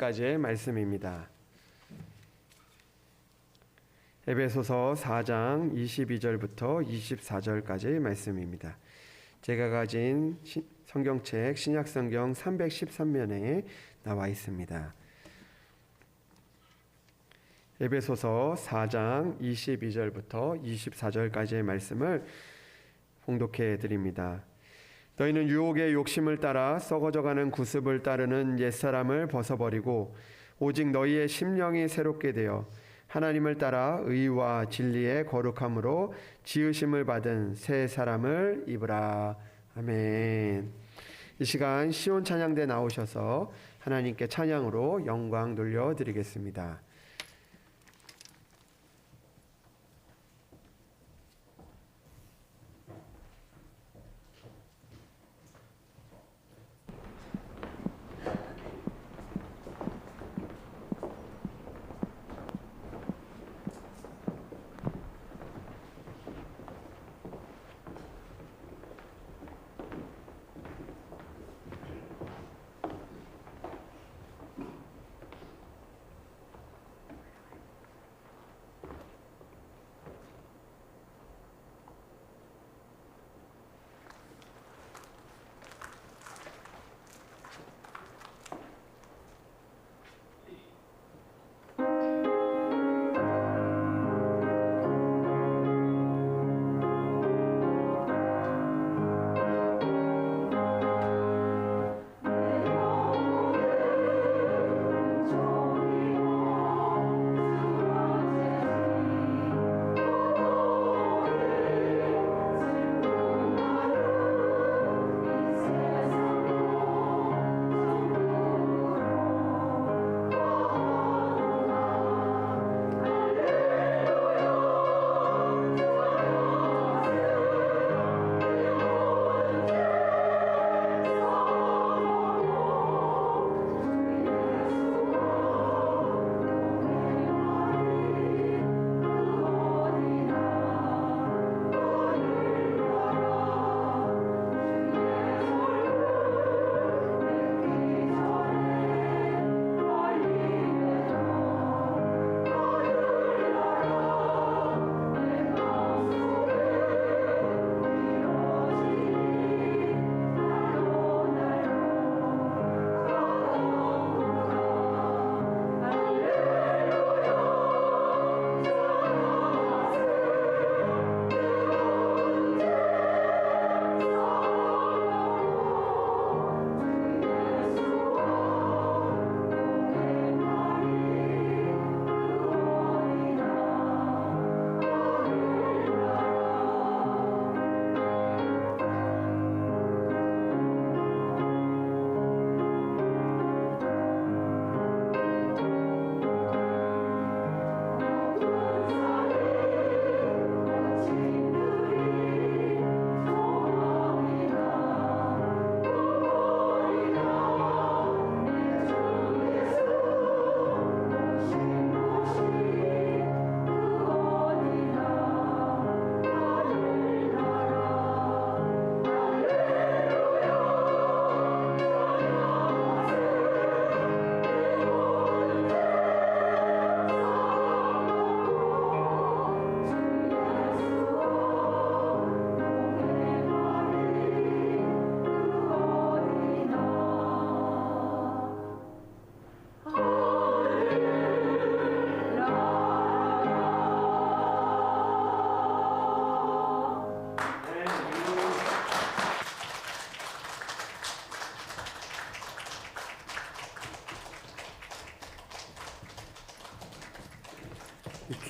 까지의 말씀입니다. 에베소서 4장 22절부터 24절까지의 말씀입니다. 제가 가진 성경책 신약성경 313면에 나와 있습니다. 에베소서 4장 22절부터 24절까지의 말씀을 봉독해 드립니다. 너희는 유혹의 욕심을 따라 썩어져가는 구습을 따르는 옛사람을 벗어버리고 오직 너희의 심령이 새롭게 되어 하나님을 따라 의와 진리의 거룩함으로 지으심을 받은 새 사람을 입으라. 아멘. 이 시간 시온 찬양대 나오셔서 하나님께 찬양으로 영광 돌려드리겠습니다.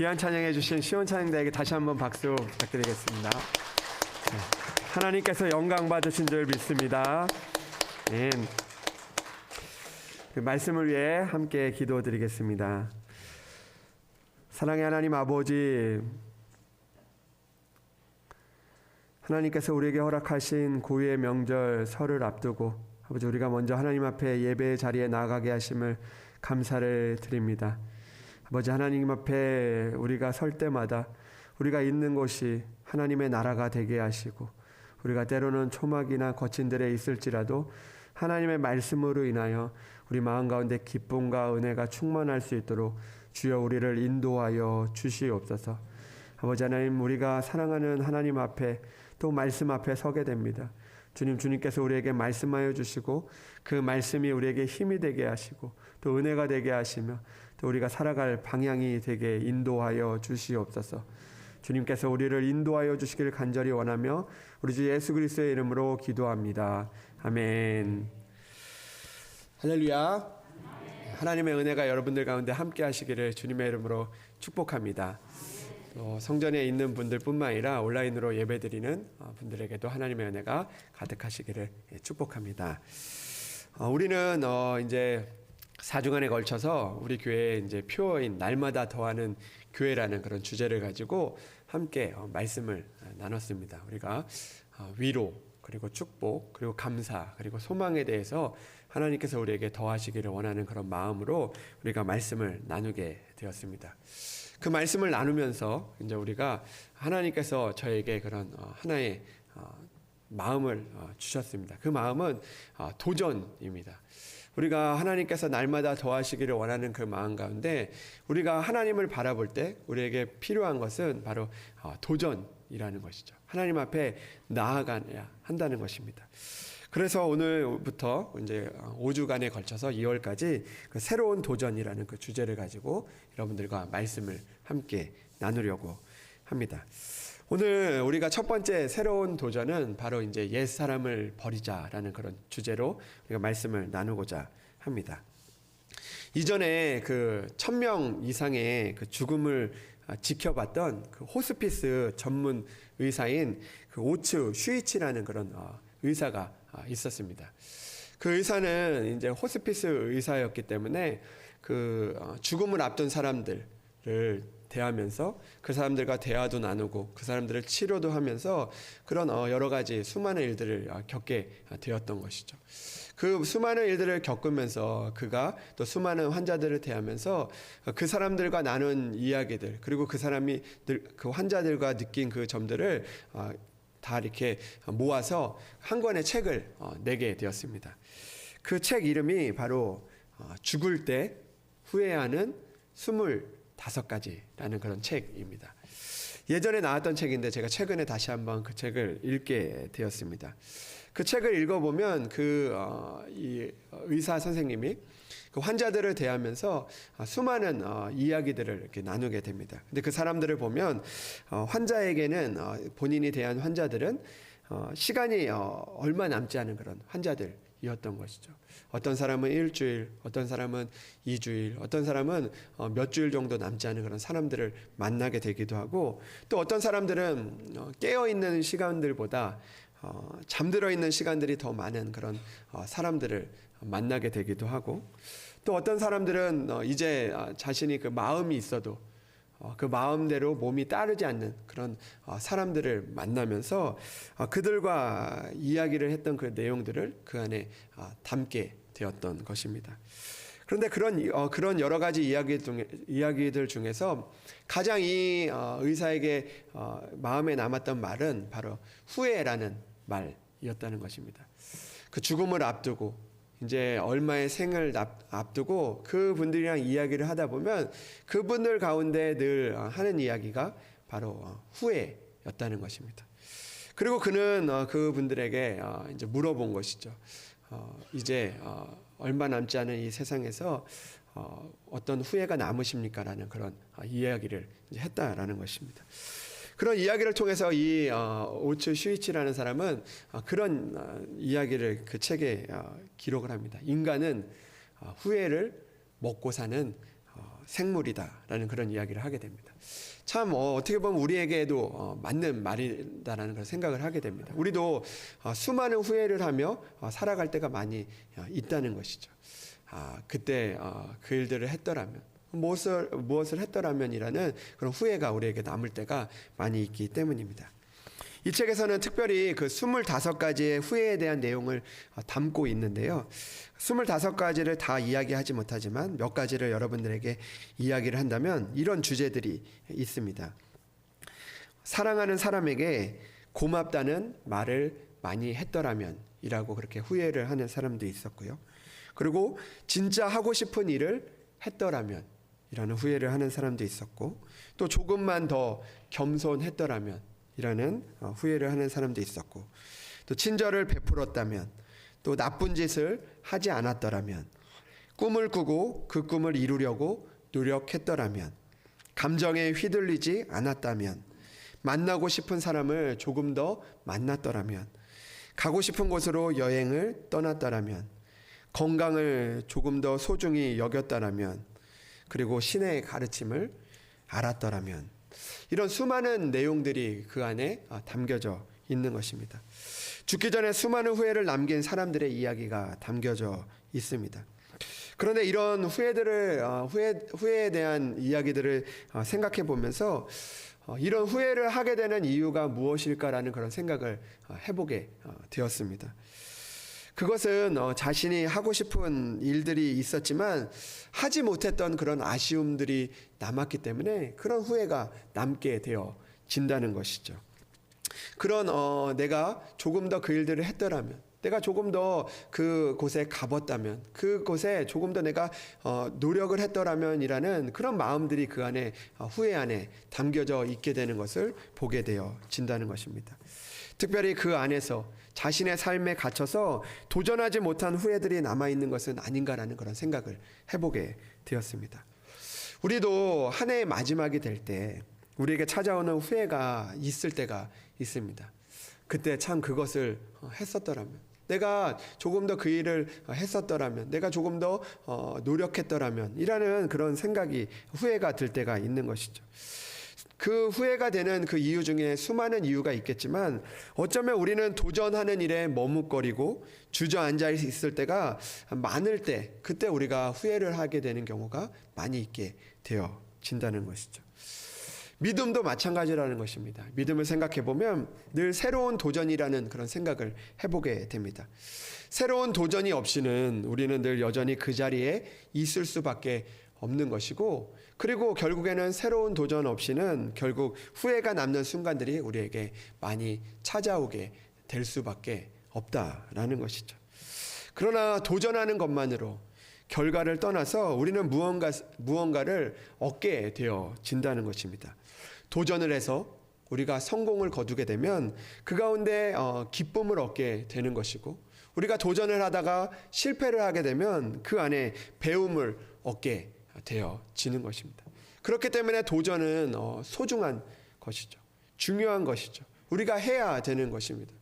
귀한 찬양해 주신 시온 찬양대에게 다시 한번 박수 부탁드리겠습니다. 하나님께서 영광 받으신 줄 믿습니다. 그 말씀을 위해 함께 기도드리겠습니다. 사랑의 하나님 아버지, 하나님께서 우리에게 허락하신 고유의 명절 설을 앞두고 아버지 우리가 먼저 하나님 앞에 예배의 자리에 나아가게 하심을 감사를 드립니다. 아버지 하나님 앞에 우리가 설 때마다 우리가 있는 곳이 하나님의 나라가 되게 하시고 우리가 때로는 초막이나 거친 데에 있을지라도 하나님의 말씀으로 인하여 우리 마음 가운데 기쁨과 은혜가 충만할 수 있도록 주여 우리를 인도하여 주시옵소서. 아버지 하나님, 우리가 사랑하는 하나님 앞에 또 말씀 앞에 서게 됩니다. 주님께서 우리에게 말씀하여 주시고 그 말씀이 우리에게 힘이 되게 하시고 또 은혜가 되게 하시며 또 우리가 살아갈 방향이 되게 인도하여 주시옵소서. 주님께서 우리를 인도하여 주시기를 간절히 원하며 우리 주 예수 그리스도의 이름으로 기도합니다. 아멘. 할렐루야. 하나님의 은혜가 여러분들 가운데 함께 하시기를 주님의 이름으로 축복합니다. 성전에 있는 분들뿐만 아니라 온라인으로 예배드리는 분들에게도 하나님의 은혜가 가득하시기를 축복합니다. 우리는 이제 4주간에 걸쳐서 우리 교회에 이제 표어인 날마다 더하는 교회라는 그런 주제를 가지고 함께 말씀을 나눴습니다. 우리가 위로, 그리고 축복, 그리고 감사, 그리고 소망에 대해서 하나님께서 우리에게 더하시기를 원하는 그런 마음으로 우리가 말씀을 나누게 되었습니다. 그 말씀을 나누면서 이제 우리가 하나님께서 저에게 그런 하나의 마음을 주셨습니다. 그 마음은 도전입니다. 우리가 하나님께서 날마다 더하시기를 원하는 그 마음 가운데 우리가 하나님을 바라볼 때 우리에게 필요한 것은 바로 도전이라는 것이죠. 하나님 앞에 나아가야 한다는 것입니다. 그래서 오늘부터 이제 5주간에 걸쳐서 2월까지 그 새로운 도전이라는 그 주제를 가지고 여러분들과 말씀을 함께 나누려고 합니다. 오늘 우리가 첫 번째 새로운 도전은 바로 이제 옛 사람을 버리자라는 그런 주제로 우리가 말씀을 나누고자 합니다. 이전에 그 1000명 이상의 그 죽음을 지켜봤던 그 호스피스 전문 의사인 그 오츠 슈이치라는 그런 의사가 있었습니다. 그 의사는 이제 호스피스 의사였기 때문에 그 죽음을 앞둔 사람들을 대하면서 그 사람들과 대화도 나누고 그 사람들을 치료도 하면서 그런 여러 가지 수많은 일들을 겪게 되었던 것이죠. 그 수많은 일들을 겪으면서 그가 또 수많은 환자들을 대하면서 그 사람들과 나눈 이야기들, 그리고 그 사람이 그 환자들과 느낀 그 점들을 다 이렇게 모아서 한 권의 책을 내게 되었습니다. 그 책 이름이 바로 죽을 때 후회하는 25가지라는 그런 책입니다. 예전에 나왔던 책인데 제가 최근에 다시 한번 그 책을 읽게 되었습니다. 그 책을 읽어보면 이 의사 선생님이 그 환자들을 대하면서 수많은 이야기들을 이렇게 나누게 됩니다. 근데 그 사람들을 보면 환자에게는 본인이 대한 환자들은 시간이 얼마 남지 않은 그런 환자들이었던 것이죠. 어떤 사람은 일주일, 어떤 사람은 2주일, 어떤 사람은 몇 주일 정도 남지 않은 그런 사람들을 만나게 되기도 하고, 또 어떤 사람들은 깨어있는 시간들보다 잠들어 있는 시간들이 더 많은 그런 사람들을 만나게 되기도 하고, 또 어떤 사람들은 이제 자신이 그 마음이 있어도 그 마음대로 몸이 따르지 않는 그런 사람들을 만나면서 그들과 이야기를 했던 그 내용들을 그 안에 담게 되었던 것입니다. 그런데 그런 여러 가지 이야기들 중에서 가장 이 의사에게 마음에 남았던 말은 바로 후회라는 말이었다는 것입니다. 그 죽음을 앞두고 이제 얼마의 생을 앞두고 그분들이랑 이야기를 하다 보면 그분들 가운데 늘 하는 이야기가 바로 후회였다는 것입니다. 그리고 그는 그분들에게 이제 물어본 것이죠. 이제 얼마 남지 않은 이 세상에서 어떤 후회가 남으십니까? 라는 그런 이야기를 이제 했다라는 것입니다. 그런 이야기를 통해서 이 오츠 슈이치라는 사람은 그런 이야기를 그 책에 기록을 합니다. 인간은 후회를 먹고 사는 생물이다라는 그런 이야기를 하게 됩니다. 참 어떻게 보면 우리에게도 맞는 말이다라는 걸 생각을 하게 됩니다. 우리도 수많은 후회를 하며 살아갈 때가 많이 있다는 것이죠. 그때 그 일들을 했더라면, 무엇을 했더라면이라는 그런 후회가 우리에게 남을 때가 많이 있기 때문입니다. 이 책에서는 특별히 그 25가지의 후회에 대한 내용을 담고 있는데요. 25가지를 다 이야기하지 못하지만 몇 가지를 여러분들에게 이야기를 한다면 이런 주제들이 있습니다. 사랑하는 사람에게 고맙다는 말을 많이 했더라면 이라고 그렇게 후회를 하는 사람도 있었고요. 그리고 진짜 하고 싶은 일을 했더라면 이라는 후회를 하는 사람도 있었고, 또 조금만 더 겸손했더라면 이라는 후회를 하는 사람도 있었고, 또 친절을 베풀었다면, 또 나쁜 짓을 하지 않았더라면, 꿈을 꾸고 그 꿈을 이루려고 노력했더라면, 감정에 휘둘리지 않았다면, 만나고 싶은 사람을 조금 더 만났더라면, 가고 싶은 곳으로 여행을 떠났더라면, 건강을 조금 더 소중히 여겼더라면, 그리고 신의 가르침을 알았더라면, 이런 수많은 내용들이 그 안에 담겨져 있는 것입니다. 죽기 전에 수많은 후회를 남긴 사람들의 이야기가 담겨져 있습니다. 그런데 이런 후회에 대한 이야기들을 생각해 보면서 이런 후회를 하게 되는 이유가 무엇일까라는 그런 생각을 해보게 되었습니다. 그것은 자신이 하고 싶은 일들이 있었지만 하지 못했던 그런 아쉬움들이 남았기 때문에 그런 후회가 남게 되어진다는 것이죠. 그런 내가 조금 더 그 일들을 했더라면, 내가 조금 더 그곳에 가봤다면, 그곳에 조금 더 내가 노력을 했더라면이라는 그런 마음들이 그 안에 후회 안에 담겨져 있게 되는 것을 보게 되어진다는 것입니다. 특별히 그 안에서 자신의 삶에 갇혀서 도전하지 못한 후회들이 남아있는 것은 아닌가라는 그런 생각을 해보게 되었습니다. 우리도 한 해의 마지막이 될 때 우리에게 찾아오는 후회가 있을 때가 있습니다. 그때 참 그것을 했었더라면, 내가 조금 더 그 일을 했었더라면, 내가 조금 더 노력했더라면 이라는 그런 생각이, 후회가 들 때가 있는 것이죠. 그 후회가 되는 그 이유 중에 수많은 이유가 있겠지만 어쩌면 우리는 도전하는 일에 머뭇거리고 주저앉아 있을 때가 많을 때, 그때 우리가 후회를 하게 되는 경우가 많이 있게 되어진다는 것이죠. 믿음도 마찬가지라는 것입니다. 믿음을 생각해 보면 늘 새로운 도전이라는 그런 생각을 해보게 됩니다. 새로운 도전이 없이는 우리는 늘 여전히 그 자리에 있을 수밖에 없는 것이고, 그리고 결국에는 새로운 도전 없이는 결국 후회가 남는 순간들이 우리에게 많이 찾아오게 될 수밖에 없다라는 것이죠. 그러나 도전하는 것만으로 결과를 떠나서 우리는 무언가를 얻게 되어진다는 것입니다. 도전을 해서 우리가 성공을 거두게 되면 그 가운데 기쁨을 얻게 되는 것이고, 우리가 도전을 하다가 실패를 하게 되면 그 안에 배움을 얻게 되어지는 것입니다. 그렇기 때문에 도전은 소중한 것이죠. 중요한 것이죠. 우리가 해야 되는 것입니다.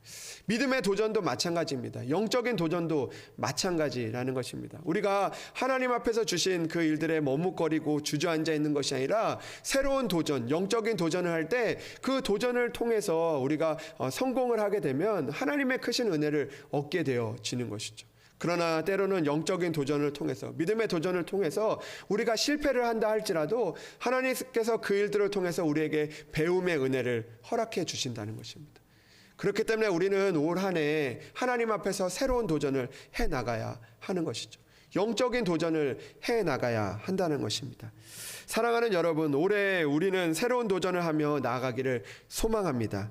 믿음의 도전도 마찬가지입니다. 영적인 도전도 마찬가지라는 것입니다. 우리가 하나님 앞에서 주신 그 일들에 머뭇거리고 주저앉아 있는 것이 아니라 새로운 도전, 영적인 도전을 할 때 그 도전을 통해서 우리가 성공을 하게 되면 하나님의 크신 은혜를 얻게 되어지는 것이죠. 그러나 때로는 영적인 도전을 통해서, 믿음의 도전을 통해서 우리가 실패를 한다 할지라도 하나님께서 그 일들을 통해서 우리에게 배움의 은혜를 허락해 주신다는 것입니다. 그렇기 때문에 우리는 올 한 해 하나님 앞에서 새로운 도전을 해 나가야 하는 것이죠. 영적인 도전을 해 나가야 한다는 것입니다. 사랑하는 여러분, 올해 우리는 새로운 도전을 하며 나아가기를 소망합니다.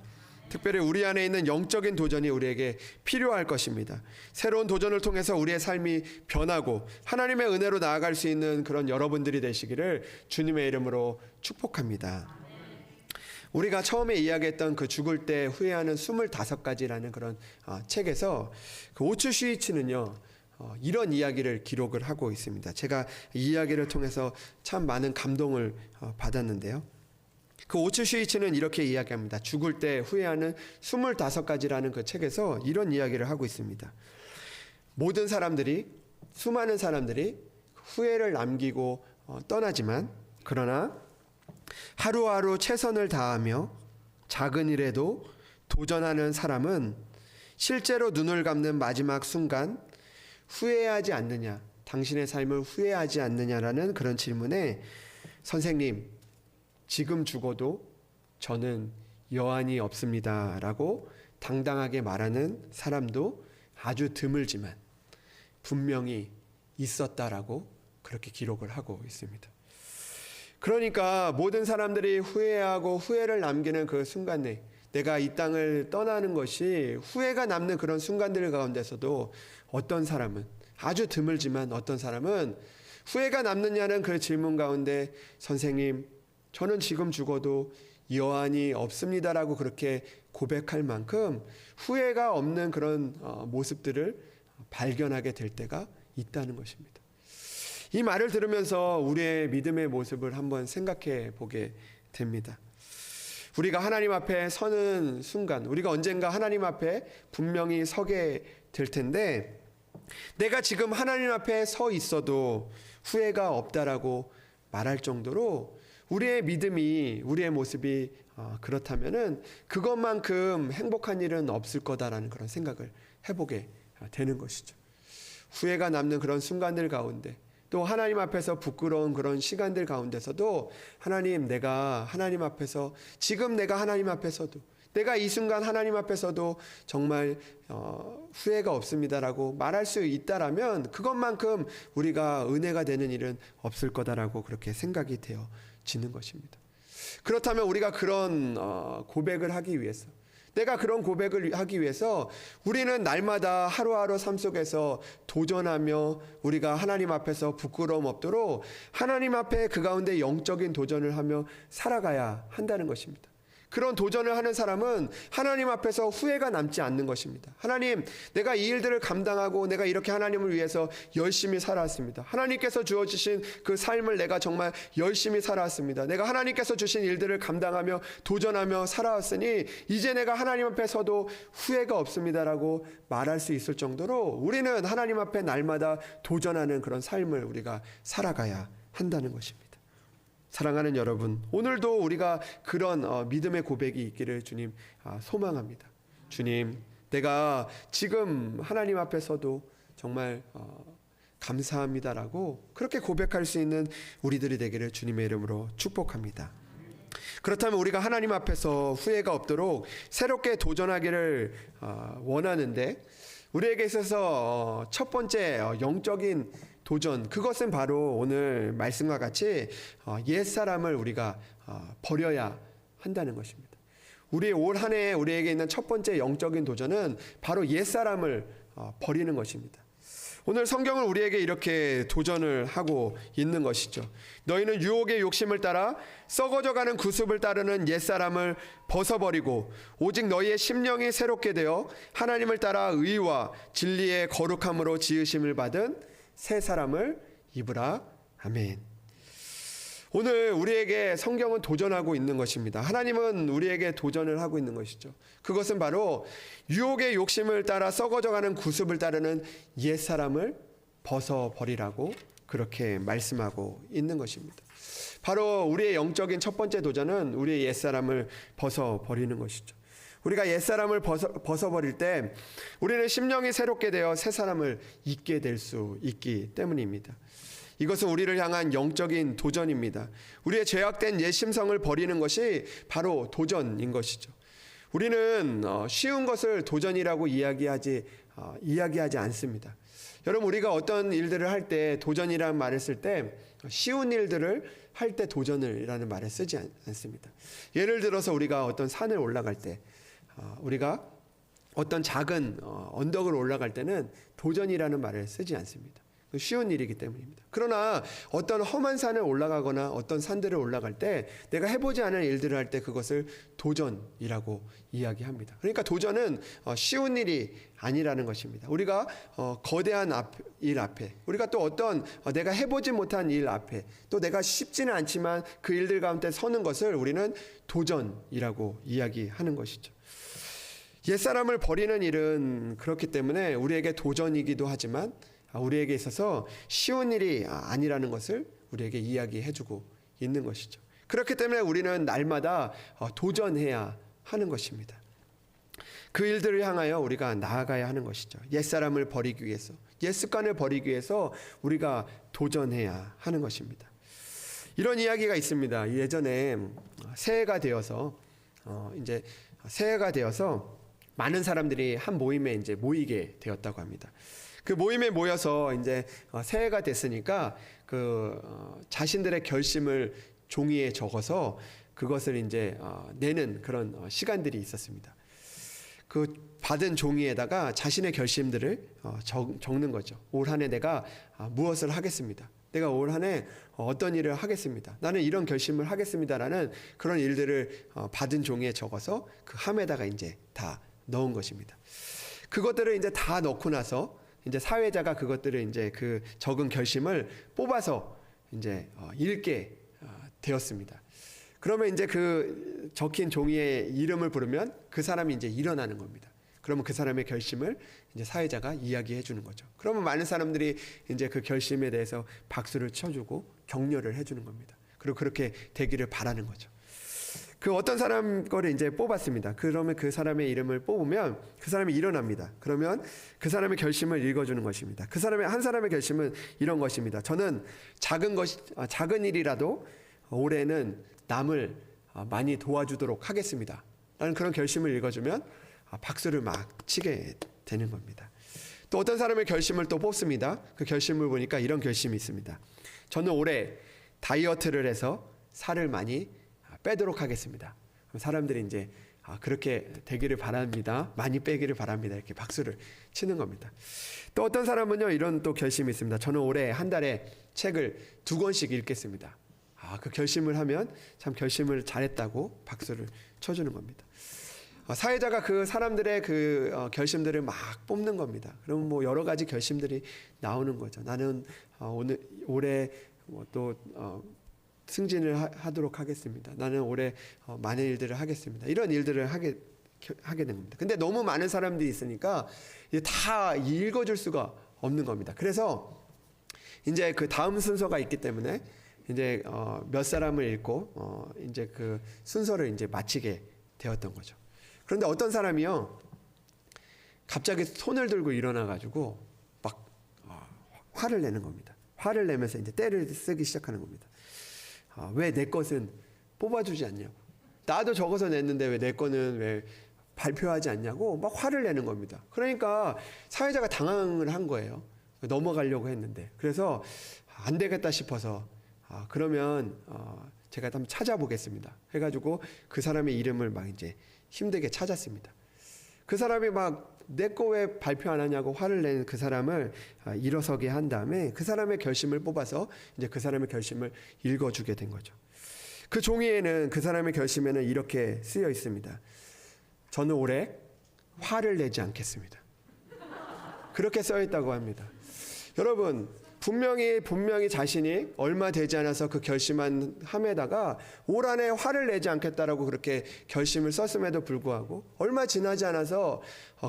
특별히 우리 안에 있는 영적인 도전이 우리에게 필요할 것입니다. 새로운 도전을 통해서 우리의 삶이 변하고 하나님의 은혜로 나아갈 수 있는 그런 여러분들이 되시기를 주님의 이름으로 축복합니다. 우리가 처음에 이야기했던 그 죽을 때 후회하는 25가지라는 그런 책에서 그 오츠 슈이츠는요, 이런 이야기를 기록을 하고 있습니다. 제가 이 이야기를 통해서 참 많은 감동을 받았는데요. 그 오츠 슈이츠는 이렇게 이야기합니다. 죽을 때 후회하는 25가지라는 그 책에서 이런 이야기를 하고 있습니다. 모든 사람들이, 수많은 사람들이 후회를 남기고 떠나지만, 그러나 하루하루 최선을 다하며 작은 일에도 도전하는 사람은 실제로 눈을 감는 마지막 순간 후회하지 않느냐, 당신의 삶을 후회하지 않느냐라는 그런 질문에 선생님, 지금 죽어도 저는 여한이 없습니다 라고 당당하게 말하는 사람도 아주 드물지만 분명히 있었다라고 그렇게 기록을 하고 있습니다. 그러니까 모든 사람들이 후회하고 후회를 남기는 그 순간에 내가 이 땅을 떠나는 것이 후회가 남는 그런 순간들 가운데서도 어떤 사람은, 아주 드물지만 어떤 사람은 후회가 남느냐는 그 질문 가운데 선생님, 저는 지금 죽어도 여한이 없습니다라고 그렇게 고백할 만큼 후회가 없는 그런 모습들을 발견하게 될 때가 있다는 것입니다. 이 말을 들으면서 우리의 믿음의 모습을 한번 생각해 보게 됩니다. 우리가 하나님 앞에 서는 순간, 우리가 언젠가 하나님 앞에 분명히 서게 될 텐데, 내가 지금 하나님 앞에 서 있어도 후회가 없다라고 말할 정도로 우리의 믿음이, 우리의 모습이 그렇다면은 그것만큼 행복한 일은 없을 거다라는 그런 생각을 해보게 되는 것이죠. 후회가 남는 그런 순간들 가운데, 또 하나님 앞에서 부끄러운 그런 시간들 가운데서도 하나님, 내가 하나님 앞에서, 지금 내가 하나님 앞에서도, 내가 이 순간 하나님 앞에서도 정말 후회가 없습니다라고 말할 수 있다라면 그것만큼 우리가 은혜가 되는 일은 없을 거다라고 그렇게 생각이 되어지는 것입니다. 그렇다면 우리가 그런 고백을 하기 위해서, 내가 그런 고백을 하기 위해서 우리는 날마다 하루하루 삶 속에서 도전하며 우리가 하나님 앞에서 부끄러움 없도록 하나님 앞에 그 가운데 영적인 도전을 하며 살아가야 한다는 것입니다. 그런 도전을 하는 사람은 하나님 앞에서 후회가 남지 않는 것입니다. 하나님, 내가 이 일들을 감당하고 내가 이렇게 하나님을 위해서 열심히 살아왔습니다. 하나님께서 주어주신 그 삶을 내가 정말 열심히 살아왔습니다. 내가 하나님께서 주신 일들을 감당하며 도전하며 살아왔으니 이제 내가 하나님 앞에 서도 후회가 없습니다라고 말할 수 있을 정도로 우리는 하나님 앞에 날마다 도전하는 그런 삶을 우리가 살아가야 한다는 것입니다. 사랑하는 여러분, 오늘도 우리가 그런 믿음의 고백이 있기를 주님 소망합니다. 주님, 내가 지금 하나님 앞에서도 정말 감사합니다라고 그렇게 고백할 수 있는 우리들이 되기를 주님의 이름으로 축복합니다. 그렇다면 우리가 하나님 앞에서 후회가 없도록 새롭게 도전하기를 원하는데, 우리에게 있어서 첫 번째 영적인 도전, 그것은 바로 오늘 말씀과 같이 옛사람을 우리가 버려야 한다는 것입니다. 우리 올 한 해 우리에게 있는 첫 번째 영적인 도전은 바로 옛사람을 버리는 것입니다. 오늘 성경을 우리에게 이렇게 도전을 하고 있는 것이죠. 너희는 유혹의 욕심을 따라 썩어져가는 구습을 따르는 옛사람을 벗어버리고 오직 너희의 심령이 새롭게 되어 하나님을 따라 의와 진리의 거룩함으로 지으심을 받은 새 사람을 입으라. 아멘. 오늘 우리에게 성경은 도전하고 있는 것입니다. 하나님은 우리에게 도전을 하고 있는 것이죠. 그것은 바로 유혹의 욕심을 따라 썩어져가는 구습을 따르는 옛사람을 벗어버리라고 그렇게 말씀하고 있는 것입니다. 바로 우리의 영적인 첫 번째 도전은 우리의 옛사람을 벗어버리는 것이죠. 우리가 옛사람을 벗어버릴 때 우리는 심령이 새롭게 되어 새 사람을 입게 될 수 있기 때문입니다. 이것은 우리를 향한 영적인 도전입니다. 우리의 죄악된 옛 심성을 버리는 것이 바로 도전인 것이죠. 우리는 쉬운 것을 도전이라고 이야기하지 않습니다. 여러분, 우리가 어떤 일들을 할 때 도전이라는 말을 쓸 때 쉬운 일들을 할 때 도전이라는 말을 쓰지 않습니다. 예를 들어서 우리가 어떤 산을 올라갈 때, 우리가 어떤 작은 언덕을 올라갈 때는 도전이라는 말을 쓰지 않습니다. 쉬운 일이기 때문입니다. 그러나 어떤 험한 산을 올라가거나 어떤 산들을 올라갈 때 내가 해보지 않은 일들을 할 때 그것을 도전이라고 이야기합니다. 그러니까 도전은 쉬운 일이 아니라는 것입니다. 우리가 거대한 일 앞에, 우리가 또 어떤 내가 해보지 못한 일 앞에, 또 내가 쉽지는 않지만 그 일들 가운데 서는 것을 우리는 도전이라고 이야기하는 것이죠. 옛사람을 버리는 일은 그렇기 때문에 우리에게 도전이기도 하지만 우리에게 있어서 쉬운 일이 아니라는 것을 우리에게 이야기해주고 있는 것이죠. 그렇기 때문에 우리는 날마다 도전해야 하는 것입니다. 그 일들을 향하여 우리가 나아가야 하는 것이죠. 옛사람을 버리기 위해서, 옛 습관을 버리기 위해서 우리가 도전해야 하는 것입니다. 이런 이야기가 있습니다. 예전에 새해가 되어서 많은 사람들이 한 모임에 이제 모이게 되었다고 합니다. 그 모임에 모여서 이제 새해가 됐으니까 자신들의 결심을 종이에 적어서 그것을 이제 내는 그런 시간들이 있었습니다. 그 받은 종이에다가 자신의 결심들을 적는 거죠. 올 한 해 내가 무엇을 하겠습니다. 내가 올 한 해 어떤 일을 하겠습니다. 나는 이런 결심을 하겠습니다라는 그런 일들을 받은 종이에 적어서 그 함에다가 이제 다 넣은 것입니다. 그것들을 이제 다 넣고 나서 이제 사회자가 그것들을 이제 그 적은 결심을 뽑아서 이제 읽게 되었습니다. 그러면 이제 그 적힌 종이의 이름을 부르면 그 사람이 이제 일어나는 겁니다. 그러면 그 사람의 결심을 이제 사회자가 이야기해 주는 거죠. 그러면 많은 사람들이 이제 그 결심에 대해서 박수를 쳐주고 격려를 해주는 겁니다. 그리고 그렇게 되기를 바라는 거죠. 그 어떤 사람 거를 이제 뽑았습니다. 그러면 그 사람의 이름을 뽑으면 그 사람이 일어납니다. 그러면 그 사람의 결심을 읽어주는 것입니다. 그 사람의 한 사람의 결심은 이런 것입니다. 저는 작은 일이라도 올해는 남을 많이 도와주도록 하겠습니다. 라는 그런 결심을 읽어주면 박수를 막 치게 되는 겁니다. 또 어떤 사람의 결심을 또 뽑습니다. 그 결심을 보니까 이런 결심이 있습니다. 저는 올해 다이어트를 해서 살을 많이 빼도록 하겠습니다. 사람들이 이제 그렇게 되기를 바랍니다. 많이 빼기를 바랍니다. 이렇게 박수를 치는 겁니다. 또 어떤 사람은요, 이런 또 결심이 있습니다. 저는 올해 한 달에 책을 2권씩 읽겠습니다. 그 결심을 하면 참 결심을 잘했다고 박수를 쳐주는 겁니다. 사회자가 그 사람들의 그 결심들을 막 뽑는 겁니다. 그러면 뭐 여러 가지 결심들이 나오는 거죠. 나는 올해 또 승진을 하도록 하겠습니다. 나는 올해 많은 일들을 하겠습니다. 이런 일들을 하게 되는 겁니다. 근데 너무 많은 사람들이 있으니까 다 읽어줄 수가 없는 겁니다. 그래서 이제 그 다음 순서가 있기 때문에 이제 몇 사람을 읽고 이제 그 순서를 이제 마치게 되었던 거죠. 그런데 어떤 사람이요, 갑자기 손을 들고 일어나 가지고 막 화를 내는 겁니다. 화를 내면서 이제 떼를 쓰기 시작하는 겁니다. 왜 내 것은 뽑아주지 않냐고, 나도 적어서 냈는데 왜 내 거는 왜 발표하지 않냐고 막 화를 내는 겁니다. 그러니까 사회자가 당황을 한 거예요. 넘어가려고 했는데. 그래서 안 되겠다 싶어서 그러면 제가 한번 찾아보겠습니다 해가지고 그 사람의 이름을 막 이제 힘들게 찾았습니다. 그 사람이 막 내 거 왜 발표 안 하냐고 화를 내는 그 사람을 일어서게 한 다음에 그 사람의 결심을 뽑아서 이제 그 사람의 결심을 읽어주게 된 거죠. 그 종이에는, 그 사람의 결심에는 이렇게 쓰여 있습니다. 저는 올해 화를 내지 않겠습니다. 그렇게 써 있다고 합니다. 여러분, 분명히 자신이 얼마 되지 않아서 그 결심한 함에다가 올 한 해 화를 내지 않겠다라고 그렇게 결심을 썼음에도 불구하고 얼마 지나지 않아서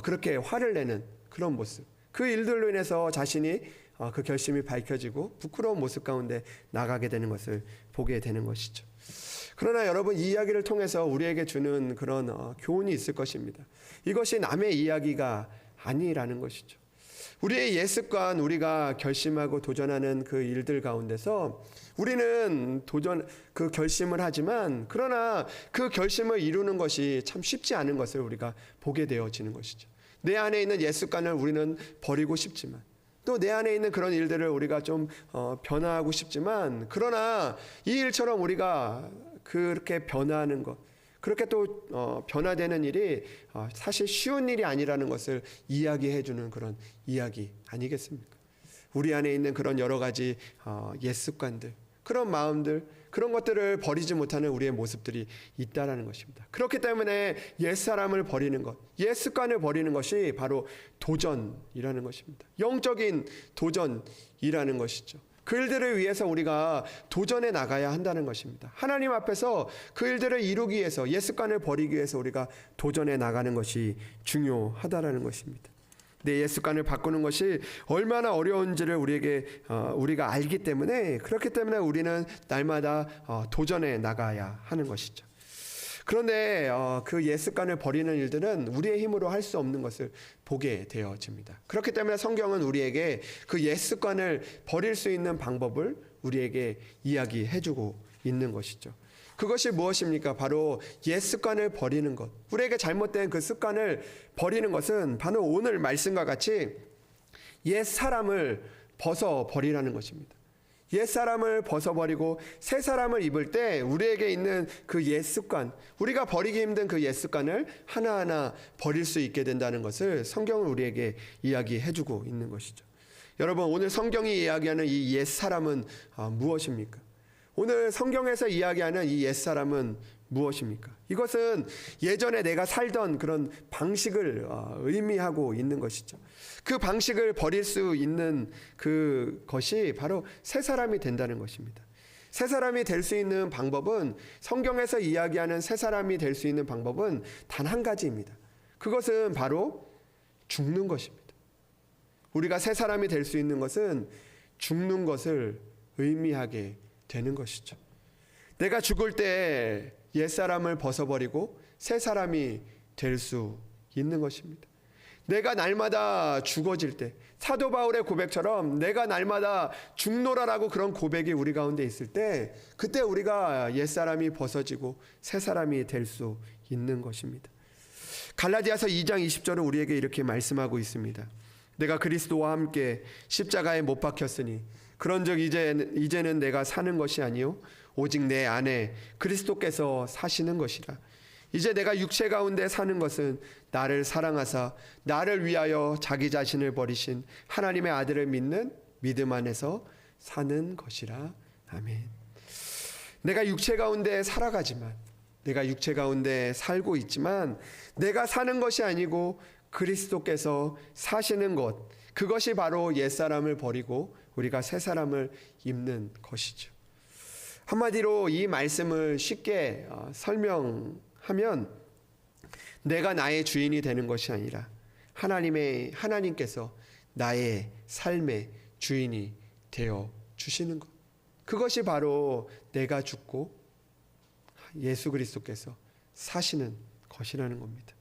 그렇게 화를 내는 그런 모습, 그 일들로 인해서 자신이 그 결심이 밝혀지고 부끄러운 모습 가운데 나가게 되는 것을 보게 되는 것이죠. 그러나 여러분, 이 이야기를 통해서 우리에게 주는 그런 교훈이 있을 것입니다. 이것이 남의 이야기가 아니라는 것이죠. 우리의 옛 습관, 우리가 결심하고 도전하는 그 일들 가운데서 우리는 그 결심을 하지만, 그러나 그 결심을 이루는 것이 참 쉽지 않은 것을 우리가 보게 되어지는 것이죠. 내 안에 있는 옛 습관을 우리는 버리고 싶지만, 또 내 안에 있는 그런 일들을 우리가 좀 변화하고 싶지만, 그러나 이 일처럼 우리가 그렇게 변화하는 것, 그렇게 또 변화되는 일이 사실 쉬운 일이 아니라는 것을 이야기해 주는 그런 이야기 아니겠습니까? 우리 안에 있는 그런 여러 가지 옛 습관들, 그런 마음들, 그런 것들을 버리지 못하는 우리의 모습들이 있다라는 것입니다. 그렇기 때문에 옛 사람을 버리는 것, 옛 습관을 버리는 것이 바로 도전이라는 것입니다. 영적인 도전이라는 것이죠. 그 일들을 위해서 우리가 도전해 나가야 한다는 것입니다. 하나님 앞에서 그 일들을 이루기 위해서, 옛 습관을 버리기 위해서 우리가 도전해 나가는 것이 중요하다라는 것입니다. 내 옛 습관을 바꾸는 것이 얼마나 어려운지를 우리가 알기 때문에, 그렇기 때문에 우리는 날마다 도전해 나가야 하는 것이죠. 그런데 그 옛 습관을 버리는 일들은 우리의 힘으로 할 수 없는 것을 보게 되어집니다. 그렇기 때문에 성경은 우리에게 그 옛 습관을 버릴 수 있는 방법을 우리에게 이야기해주고 있는 것이죠. 그것이 무엇입니까? 바로 옛 습관을 버리는 것. 우리에게 잘못된 그 습관을 버리는 것은 바로 오늘 말씀과 같이 옛 사람을 벗어버리라는 것입니다. 옛사람을 벗어버리고 새 사람을 입을 때 우리에게 있는 그 옛습관, 우리가 버리기 힘든 그 옛습관을 하나하나 버릴 수 있게 된다는 것을 성경은 우리에게 이야기해주고 있는 것이죠. 여러분, 오늘 성경이 이야기하는 이 옛사람은 무엇입니까? 오늘 성경에서 이야기하는 이 옛사람은 무엇입니까? 이것은 예전에 내가 살던 그런 방식을 의미하고 있는 것이죠. 그 방식을 버릴 수 있는 그것이 바로 새 사람이 된다는 것입니다. 새 사람이 될 수 있는 방법은, 성경에서 이야기하는 새 사람이 될 수 있는 방법은 단 한 가지입니다. 그것은 바로 죽는 것입니다. 우리가 새 사람이 될 수 있는 것은 죽는 것을 의미하게 되는 것이죠. 내가 죽을 때 옛사람을 벗어버리고 새 사람이 될 수 있는 것입니다. 내가 날마다 죽어질 때, 사도 바울의 고백처럼 내가 날마다 죽노라라고 그런 고백이 우리 가운데 있을 때, 그때 우리가 옛사람이 벗어지고 새 사람이 될 수 있는 것입니다. 갈라디아서 2장 20절은 우리에게 이렇게 말씀하고 있습니다. 내가 그리스도와 함께 십자가에 못 박혔으니 그런즉 이제는 내가 사는 것이 아니요 오직 내 안에 그리스도께서 사시는 것이라. 이제 내가 육체 가운데 사는 것은 나를 사랑하사 나를 위하여 자기 자신을 버리신 하나님의 아들을 믿는 믿음 안에서 사는 것이라. 아멘. 내가 육체 가운데 살아가지만, 내가 육체 가운데 살고 있지만 내가 사는 것이 아니고 그리스도께서 사시는 것, 그것이 바로 옛사람을 버리고 우리가 새 사람을 입는 것이죠. 한마디로 이 말씀을 쉽게 설명하면, 내가 나의 주인이 되는 것이 아니라 하나님께서 나의 삶의 주인이 되어 주시는 것, 그것이 바로 내가 죽고 예수 그리스도께서 사시는 것이라는 겁니다.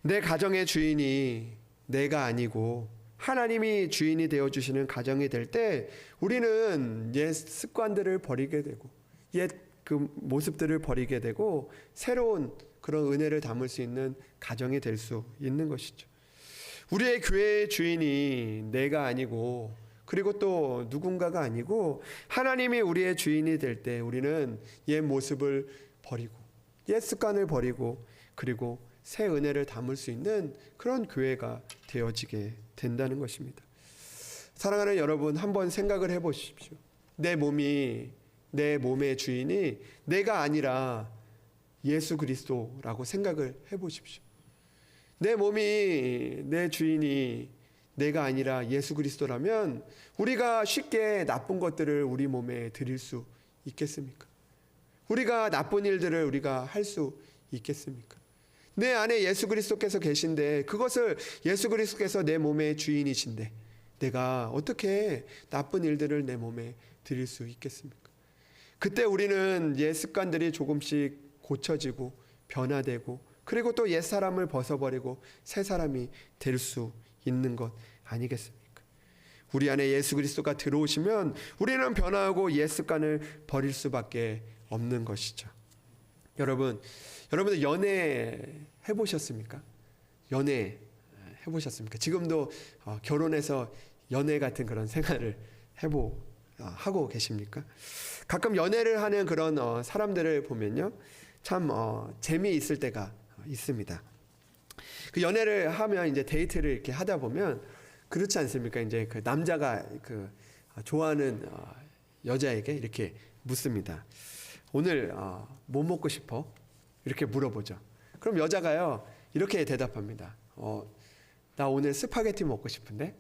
내 가정의 주인이 내가 아니고 하나님이 주인이 되어주시는 가정이 될 때, 우리는 옛 습관들을 버리게 되고 옛 그 모습들을 버리게 되고 새로운 그런 은혜를 담을 수 있는 가정이 될 수 있는 것이죠. 우리의 교회의 주인이 내가 아니고, 그리고 또 누군가가 아니고 하나님이 우리의 주인이 될 때, 우리는 옛 모습을 버리고 옛 습관을 버리고 그리고 새 은혜를 담을 수 있는 그런 교회가 되어지게 된다는 것입니다. 사랑하는 여러분, 한번 생각을 해보십시오. 내 몸의 주인이 내가 아니라 예수 그리스도라고 생각을 해보십시오. 내 몸이, 내 주인이 내가 아니라 예수 그리스도라면 우리가 쉽게 나쁜 것들을 우리 몸에 들일 수 있겠습니까? 우리가 나쁜 일들을 우리가 할 수 있겠습니까? 내 안에 예수 그리스도께서 계신데, 그것을 예수 그리스도께서 내 몸의 주인이신데 내가 어떻게 나쁜 일들을 내 몸에 들일 수 있겠습니까? 그때 우리는 옛 습관들이 조금씩 고쳐지고 변화되고, 그리고 또 옛 사람을 벗어버리고 새 사람이 될 수 있는 것 아니겠습니까? 우리 안에 예수 그리스도가 들어오시면 우리는 변화하고 옛 습관을 버릴 수밖에 없는 것이죠. 여러분들 연애 해보셨습니까? 연애 해보셨습니까? 지금도 결혼해서 연애 같은 그런 생활을 하고 계십니까? 가끔 연애를 하는 그런 사람들을 보면요, 참 재미있을 때가 있습니다. 그 연애를 하면 이제 데이트를 이렇게 하다 보면, 그렇지 않습니까? 이제 그 남자가 그 좋아하는 여자에게 이렇게 묻습니다. 오늘 뭐 먹고 싶어? 이렇게 물어보죠. 그럼 여자가요 이렇게 대답합니다. 나 오늘 스파게티 먹고 싶은데?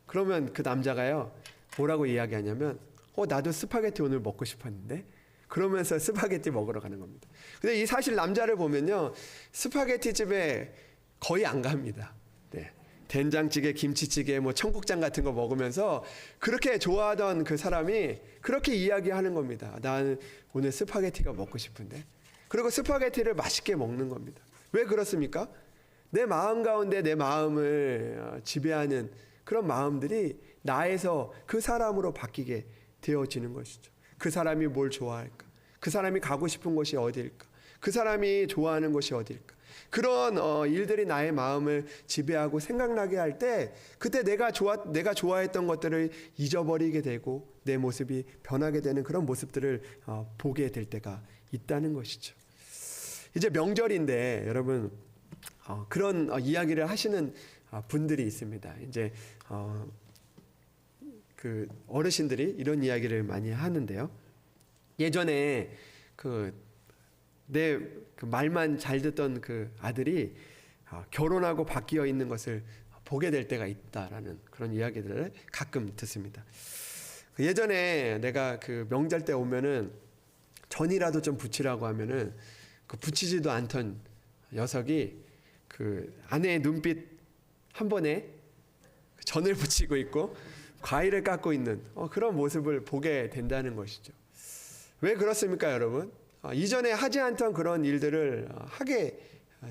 그러면 그 남자가요 뭐라고 이야기하냐면, 나도 스파게티 오늘 먹고 싶었는데? 그러면서 스파게티 먹으러 가는 겁니다. 근데 이 사실 남자를 보면요, 스파게티 집에 거의 안 갑니다. 네. 된장찌개, 김치찌개, 뭐 청국장 같은 거 먹으면서 그렇게 좋아하던 그 사람이 그렇게 이야기하는 겁니다. 나는 오늘 스파게티가 먹고 싶은데. 그리고 스파게티를 맛있게 먹는 겁니다. 왜 그렇습니까? 내 마음 가운데 내 마음을 지배하는 그런 마음들이 나에서 그 사람으로 바뀌게 되어지는 것이죠. 그 사람이 뭘 좋아할까? 그 사람이 가고 싶은 곳이 어디일까? 그 사람이 좋아하는 곳이 어디일까? 그런 일들이 나의 마음을 지배하고 생각나게 할 때 그때 내가 좋아했던 것들을 잊어버리게 되고 내 모습이 변하게 되는 그런 모습들을 보게 될 때가 있다는 것이죠. 이제 명절인데 여러분 그런 이야기를 하시는 분들이 있습니다. 이제 그 어르신들이 이런 이야기를 많이 하는데요. 예전에 내 말만 잘 듣던 그 아들이 결혼하고 바뀌어 있는 것을 보게 될 때가 있다라는 그런 이야기들을 가끔 듣습니다. 예전에 내가 그 명절 때 오면은 전이라도 좀 붙이라고 하면은 그 붙이지도 않던 녀석이 그 아내의 눈빛 한 번에 전을 붙이고 있고 과일을 깎고 있는 그런 모습을 보게 된다는 것이죠. 왜 그렇습니까, 여러분? 이전에 하지 않던 그런 일들을 하게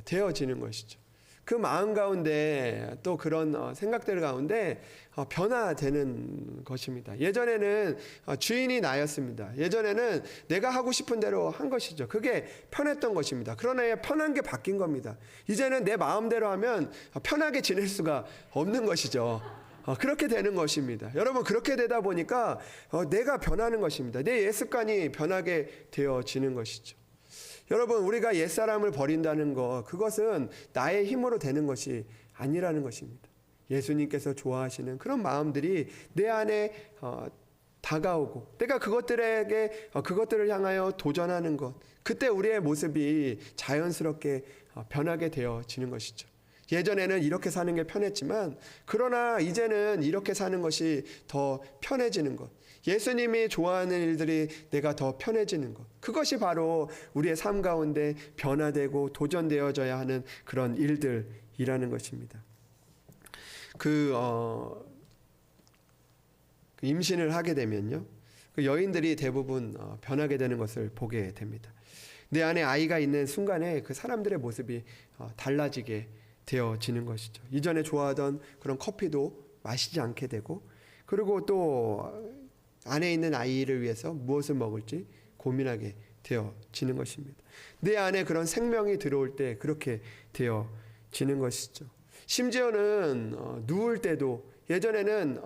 되어지는 것이죠. 그 마음 가운데 또 그런 생각들 가운데 변화되는 것입니다. 예전에는 주인이 나였습니다. 예전에는 내가 하고 싶은 대로 한 것이죠. 그게 편했던 것입니다. 그러나 편한 게 바뀐 겁니다. 이제는 내 마음대로 하면 편하게 지낼 수가 없는 것이죠. 그렇게 되는 것입니다. 여러분, 그렇게 되다 보니까 내가 변하는 것입니다. 내 옛습관이 변하게 되어지는 것이죠. 여러분, 우리가 옛사람을 버린다는 것, 그것은 나의 힘으로 되는 것이 아니라는 것입니다. 예수님께서 좋아하시는 그런 마음들이 내 안에 다가오고 내가 그것들을 향하여 도전하는 것, 그때 우리의 모습이 자연스럽게 변하게 되어지는 것이죠. 예전에는 이렇게 사는 게 편했지만 그러나 이제는 이렇게 사는 것이 더 편해지는 것, 예수님이 좋아하는 일들이 내가 더 편해지는 것, 그것이 바로 우리의 삶 가운데 변화되고 도전되어져야 하는 그런 일들이라는 것입니다. 임신을 하게 되면요, 그 여인들이 대부분 변하게 되는 것을 보게 됩니다. 내 안에 아이가 있는 순간에 그 사람들의 모습이 달라지게 되어지는 것이죠. 이전에 좋아하던 그런 커피도 마시지 않게 되고, 그리고 또 안에 있는 아이를 위해서 무엇을 먹을지 고민하게 되어지는 것입니다. 내 안에 그런 생명이 들어올 때 그렇게 되어지는 것이죠. 심지어는 누울 때도 예전에는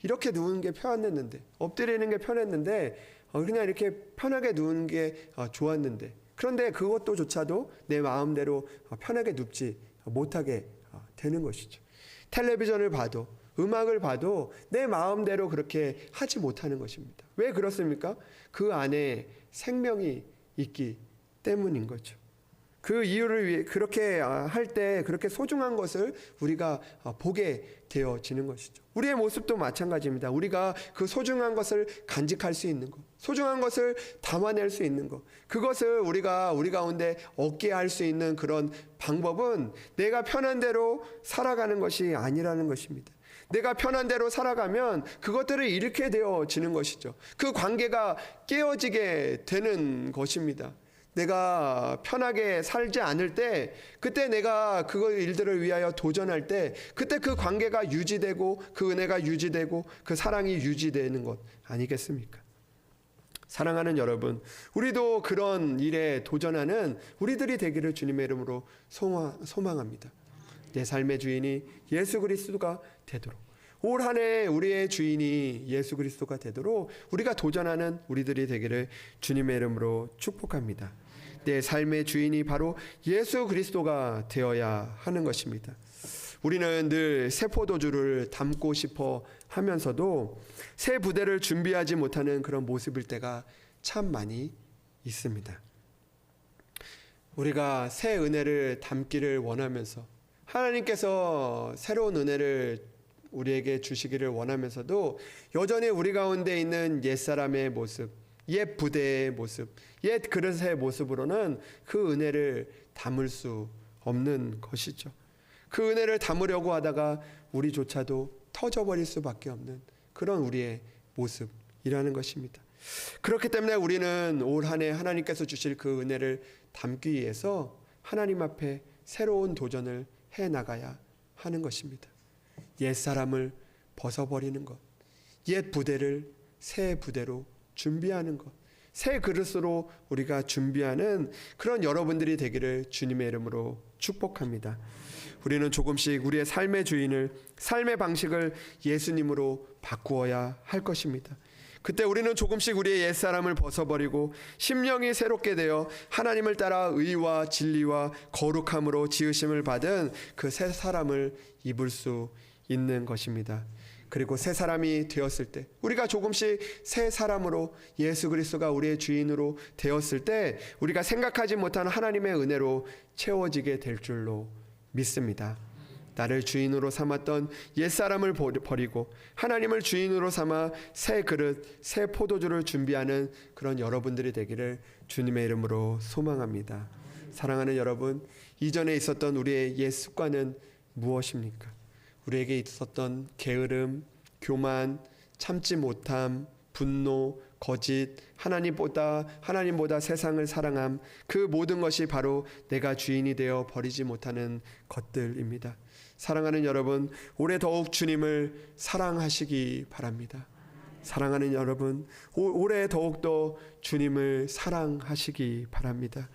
이렇게 누우는 게 편했는데, 엎드리는 게 편했는데, 그냥 이렇게 편하게 누우는 게 좋았는데, 그런데 그것도조차도 내 마음대로 편하게 눕지 못하게 되는 것이죠. 텔레비전을 봐도 음악을 봐도 내 마음대로 그렇게 하지 못하는 것입니다. 왜 그렇습니까? 그 안에 생명이 있기 때문인 거죠. 그 이유를 위해 그렇게 할 때 그렇게 소중한 것을 우리가 보게 되어지는 것이죠. 우리의 모습도 마찬가지입니다. 우리가 그 소중한 것을 간직할 수 있는 것, 소중한 것을 담아낼 수 있는 것, 그것을 우리가 우리 가운데 얻게 할 수 있는 그런 방법은 내가 편한 대로 살아가는 것이 아니라는 것입니다. 내가 편한 대로 살아가면 그것들을 잃게 되어지는 것이죠. 그 관계가 깨어지게 되는 것입니다. 내가 편하게 살지 않을 때, 그때 내가 그 일들을 위하여 도전할 때, 그때 그 관계가 유지되고 그 은혜가 유지되고 그 사랑이 유지되는 것 아니겠습니까? 사랑하는 여러분, 우리도 그런 일에 도전하는 우리들이 되기를 주님의 이름으로 소망합니다. 내 삶의 주인이 예수 그리스도가 되도록, 올 한 해 우리의 주인이 예수 그리스도가 되도록 우리가 도전하는 우리들이 되기를 주님의 이름으로 축복합니다. 내 삶의 주인이 바로 예수 그리스도가 되어야 하는 것입니다. 우리는 늘 새 포도주를 담고 싶어 하면서도 새 부대를 준비하지 못하는 그런 모습일 때가 참 많이 있습니다. 우리가 새 은혜를 담기를 원하면서, 하나님께서 새로운 은혜를 우리에게 주시기를 원하면서도 여전히 우리 가운데 있는 옛사람의 모습, 옛 부대의 모습, 옛 그릇의 모습으로는 그 은혜를 담을 수 없는 것이죠. 그 은혜를 담으려고 하다가 우리조차도 터져버릴 수밖에 없는 그런 우리의 모습이라는 것입니다. 그렇기 때문에 우리는 올 한 해 하나님께서 주실 그 은혜를 담기 위해서 하나님 앞에 새로운 도전을 해나가야 하는 것입니다. 옛사람을 벗어버리는 것, 옛 부대를 새 부대로 준비하는 것, 새 그릇으로 우리가 준비하는 그런 여러분들이 되기를 주님의 이름으로 축복합니다. 우리는 조금씩 우리의 삶의 주인을, 삶의 방식을 예수님으로 바꾸어야 할 것입니다. 그때 우리는 조금씩 우리의 옛사람을 벗어버리고 심령이 새롭게 되어 하나님을 따라 의와 진리와 거룩함으로 지으심을 받은 그 새 사람을 입을 수 있는 것입니다. 그리고 새 사람이 되었을 때, 우리가 조금씩 새 사람으로 예수 그리스도가 우리의 주인으로 되었을 때 우리가 생각하지 못한 하나님의 은혜로 채워지게 될 줄로 믿습니다. 나를 주인으로 삼았던 옛사람을 버리고 하나님을 주인으로 삼아 새 그릇, 새 포도주를 준비하는 그런 여러분들이 되기를 주님의 이름으로 소망합니다. 사랑하는 여러분, 이전에 있었던 우리의 옛 습관은 무엇입니까? 우리에게 있었던 게으름, 교만, 참지 못함, 분노, 거짓, 하나님보다 세상을 사랑함, 그 모든 것이 바로 내가 주인이 되어 버리지 못하는 것들입니다. 사랑하는 여러분, 올해 더욱 주님을 사랑하시기 바랍니다. 사랑하는 여러분, 올해 더욱더 주님을 사랑하시기 바랍니다.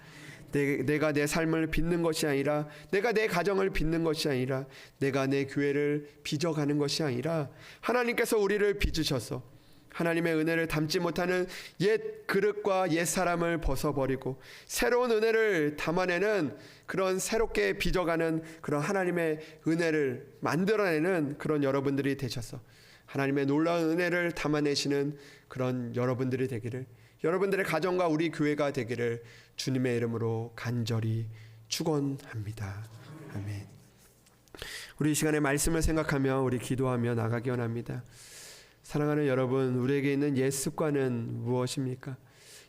내가 내 삶을 빚는 것이 아니라, 내가 내 가정을 빚는 것이 아니라, 내가 내 교회를 빚어가는 것이 아니라 하나님께서 우리를 빚으셔서 하나님의 은혜를 담지 못하는 옛 그릇과 옛 사람을 벗어버리고 새로운 은혜를 담아내는, 그런 새롭게 빚어가는 그런 하나님의 은혜를 만들어내는 그런 여러분들이 되셔서 하나님의 놀라운 은혜를 담아내시는 그런 여러분들이 되기를, 여러분들의 가정과 우리 교회가 되기를 주님의 이름으로 간절히 축원합니다. 아멘. 우리 이 시간에 말씀을 생각하며 우리 기도하며 나가기 원합니다. 사랑하는 여러분, 우리에게 있는 옛 습관은 무엇입니까?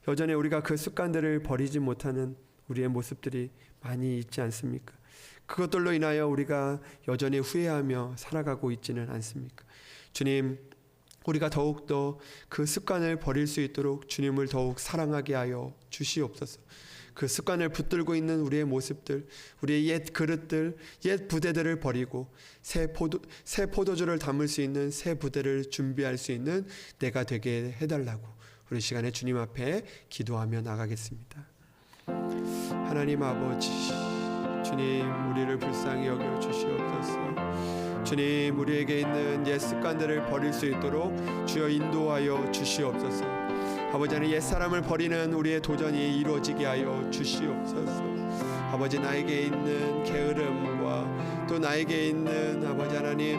여전히 우리가 그 습관들을 버리지 못하는 우리의 모습들이 많이 있지 않습니까? 그것들로 인하여 우리가 여전히 후회하며 살아가고 있지는 않습니까? 주님, 우리가 더욱더 그 습관을 버릴 수 있도록 주님을 더욱 사랑하게 하여 주시옵소서. 그 습관을 붙들고 있는 우리의 모습들, 우리의 옛 그릇들, 옛 부대들을 버리고 새 포도주를 담을 수 있는 새 부대를 준비할 수 있는 내가 되게 해달라고 우리 시간에 주님 앞에 기도하며 나가겠습니다. 하나님 아버지, 주님, 우리를 불쌍히 여겨 주시옵소서. 주님, 우리에게 있는 옛 습관들을 버릴 수 있도록 주여 인도하여 주시옵소서. 아버지, 하나님, 옛사람을 버리는 우리의 도전이 이루어지게 하여 주시옵소서. 아버지, 나에게 있는 게으름과 또 나에게 있는 아버지 하나님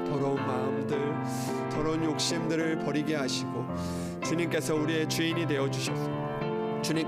더러운 마음들, 더러운 욕심들을 버리게 하시고 주님께서 우리의 주인이 되어 주셔서 주님께서